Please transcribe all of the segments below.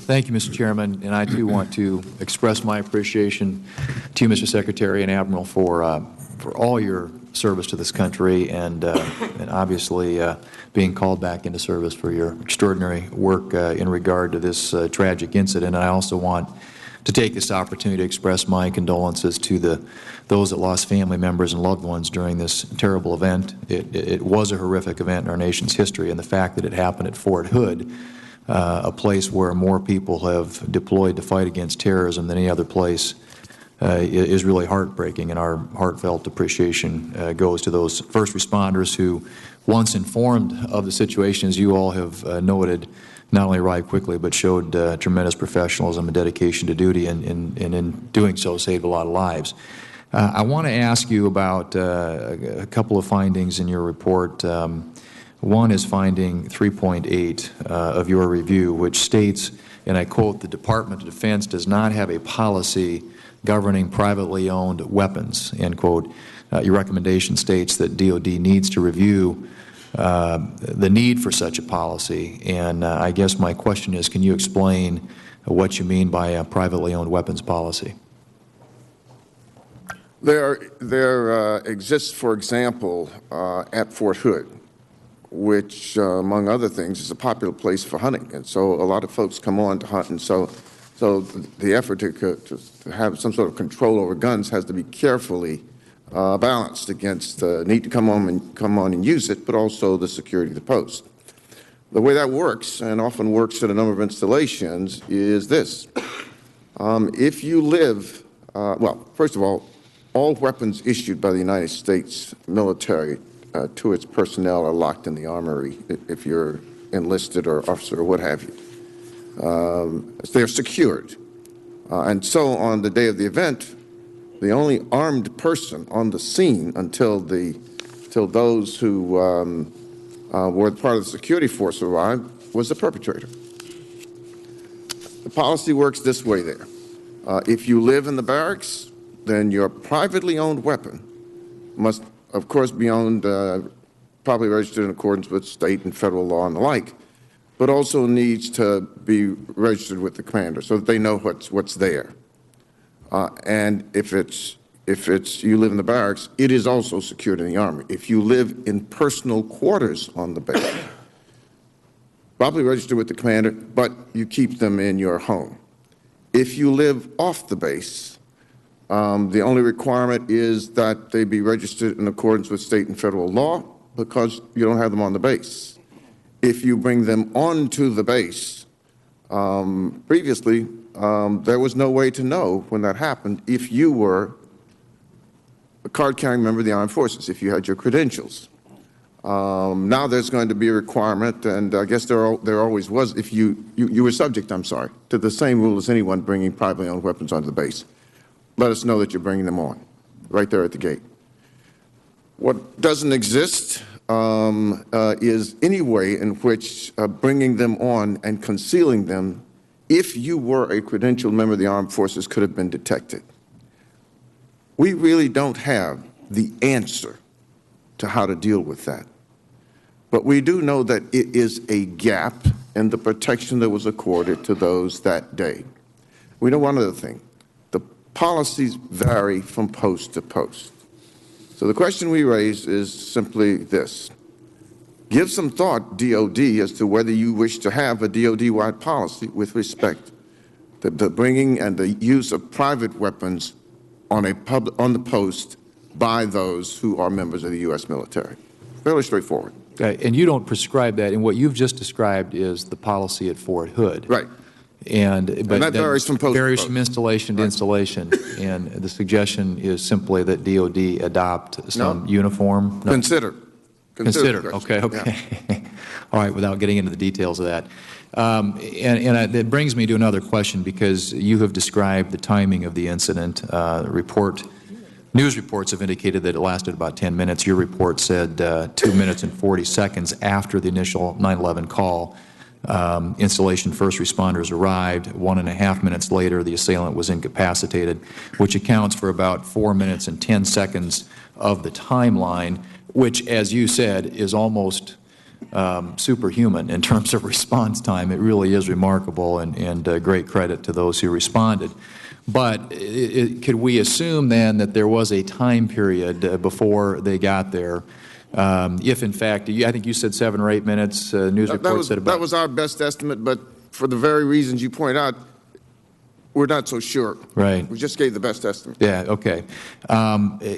Thank you, Mr. Chairman, and I too want to express my appreciation to you, Mr. Secretary and Admiral, for all your service to this country and obviously being called back into service for your extraordinary work in regard to this tragic incident. I also want to take this opportunity to express my condolences to those that lost family members and loved ones during this terrible event. It was a horrific event in our nation's history, and the fact that it happened at Fort Hood, a place where more people have deployed to fight against terrorism than any other place, is really heartbreaking, and our heartfelt appreciation goes to those first responders who, once informed of the situation, as you all have noted, not only arrived quickly but showed tremendous professionalism and dedication to duty, and in doing so saved a lot of lives. I want to ask you about a couple of findings in your report. One is finding 3.8 of your review, which states, and I quote, "The Department of Defense does not have a policy governing privately owned weapons," end quote. Your recommendation states that DOD needs to review the need for such a policy, and I guess my question is, can you explain what you mean by a privately owned weapons policy? There exists, for example, at Fort Hood, which, among other things, is a popular place for hunting, and so a lot of folks come on to hunt, and so the effort to have some sort of control over guns has to be carefully balanced against the need to come on and use it, but also the security of the post. The way that works, and often works at a number of installations, is this. If you live, well, first of all weapons issued by the United States military to its personnel are locked in the armory if you're enlisted or officer or what have you. They're secured. And so on the day of the event, the only armed person on the scene until those who were part of the security force arrived was the perpetrator. The policy works this way there. If you live in the barracks, then your privately owned weapon must, of course, be owned, probably registered in accordance with state and federal law and the like, but also needs to be registered with the commander so that they know what's there. And if you live in the barracks, it is also secured in the Army. If you live in personal quarters on the base, probably registered with the commander, but you keep them in your home. If you live off the base, the only requirement is that they be registered in accordance with state and federal law because you don't have them on the base. If you bring them onto the base, previously, there was no way to know when that happened if you were a card-carrying member of the armed forces, if you had your credentials. Now there's going to be a requirement, and I guess there always was, if you were subject, I'm sorry, to the same rule as anyone bringing privately owned weapons onto the base. Let us know that you're bringing them on, right there at the gate. What doesn't exist is any way in which bringing them on and concealing them, if you were a credentialed member of the armed forces, could have been detected. We really don't have the answer to how to deal with that. But we do know that it is a gap in the protection that was accorded to those that day. We know one other thing. The policies vary from post to post. So the question we raise is simply this. Give some thought, DOD, as to whether you wish to have a DOD-wide policy with respect to the bringing and the use of private weapons on the post by those who are members of the U.S. military. Fairly straightforward. Okay. And you don't prescribe that, and what you've just described is the policy at Fort Hood. Right. But that varies from post varies to post. from installation to installation, and the suggestion is simply that DOD adopt some uniform. No. Consider. Okay. Yeah. All right. Without getting into the details of that, that brings me to another question, because you have described the timing of the incident. News reports have indicated that it lasted about 10 minutes. Your report said 2 minutes and 40 seconds after the initial 9/11 call. Installation first responders arrived. 1.5 minutes later, the assailant was incapacitated, which accounts for about 4 minutes and 10 seconds of the timeline, which, as you said, is almost superhuman in terms of response time. It really is remarkable, and great credit to those who responded. But could we assume then that there was a time period before they got there? If in fact, I think you said 7 or 8 minutes, news report said about... That was our best estimate, but for the very reasons you point out, we're not so sure. Right. We just gave the best estimate. Yeah, okay.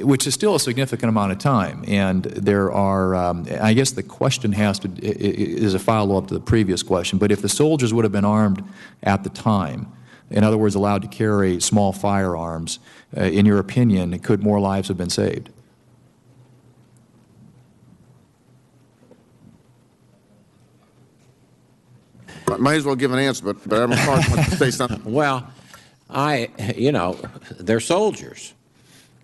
Which is still a significant amount of time. And there are, I guess the question is a follow-up to the previous question, but if the soldiers would have been armed at the time, in other words, allowed to carry small firearms, in your opinion, could more lives have been saved? I might as well give an answer, but Admiral Clark wants to say something. Well, they're soldiers.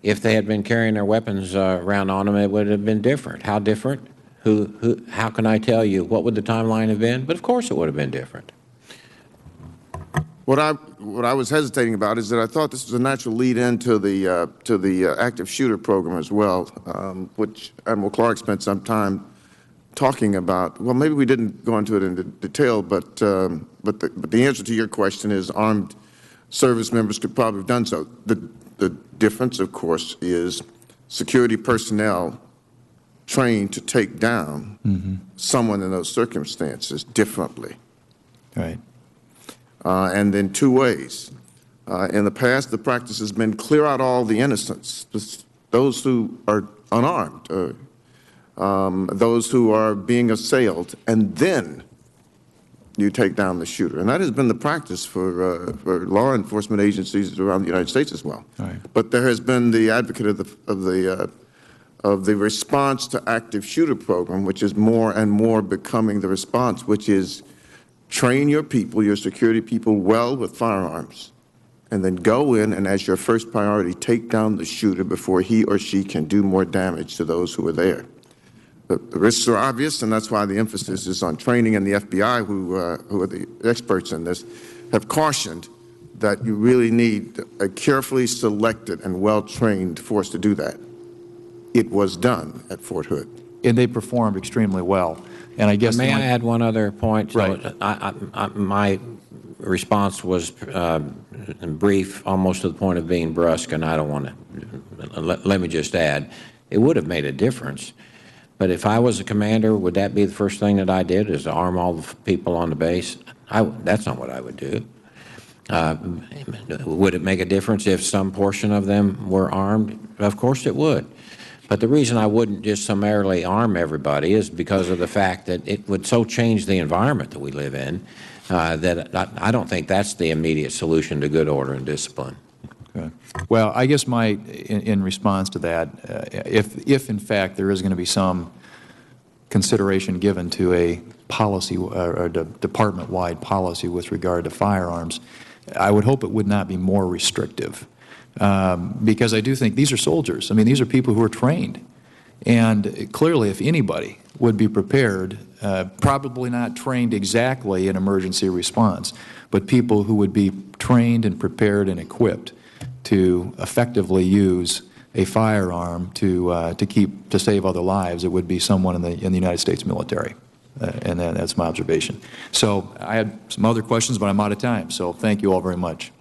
If they had been carrying their weapons around on them, it would have been different. How different? How can I tell you what would the timeline have been? But of course it would have been different. What I was hesitating about is that I thought this was a natural lead-in to the active shooter program as well, which Admiral Clark spent some time talking about. Well, maybe we didn't go into it in detail, but the answer to your question is armed service members could probably have done so. The difference, of course, is security personnel trained to take down someone in those circumstances differently. Right. And in 2 ways. In the past, the practice has been clear out all the innocents, those who are unarmed, those who are being assailed, and then you take down the shooter. And that has been the practice for law enforcement agencies around the United States as well. Right. But there has been the advocate of the response to active shooter program, which is more and more becoming the response, which is train your people, your security people, well with firearms, and then go in and, as your first priority, take down the shooter before he or she can do more damage to those who are there. The risks are obvious, and that's why the emphasis is on training, and the FBI, who are the experts in this, have cautioned that you really need a carefully selected and well-trained force to do that. It was done at Fort Hood. And they performed extremely well. And I guess... May I add one other point? Right. My response was brief, almost to the point of being brusque, and I don't want to... Let me just add, it would have made a difference. But if I was a commander, would that be the first thing that I did, is to arm all the people on the base? That's not what I would do. Would it make a difference if some portion of them were armed? Of course it would. But the reason I wouldn't just summarily arm everybody is because of the fact that it would so change the environment that we live in that I don't think that's the immediate solution to good order and discipline. Okay. Well, I guess in response to that, if in fact there is going to be some consideration given to a policy or department-wide policy with regard to firearms, I would hope it would not be more restrictive. Because I do think these are soldiers. I mean, these are people who are trained. And clearly, if anybody would be prepared, probably not trained exactly in emergency response, but people who would be trained and prepared and equipped to effectively use a firearm to save other lives, it would be someone in the United States military. And that's my observation. So I had some other questions, but I'm out of time. So thank you all very much.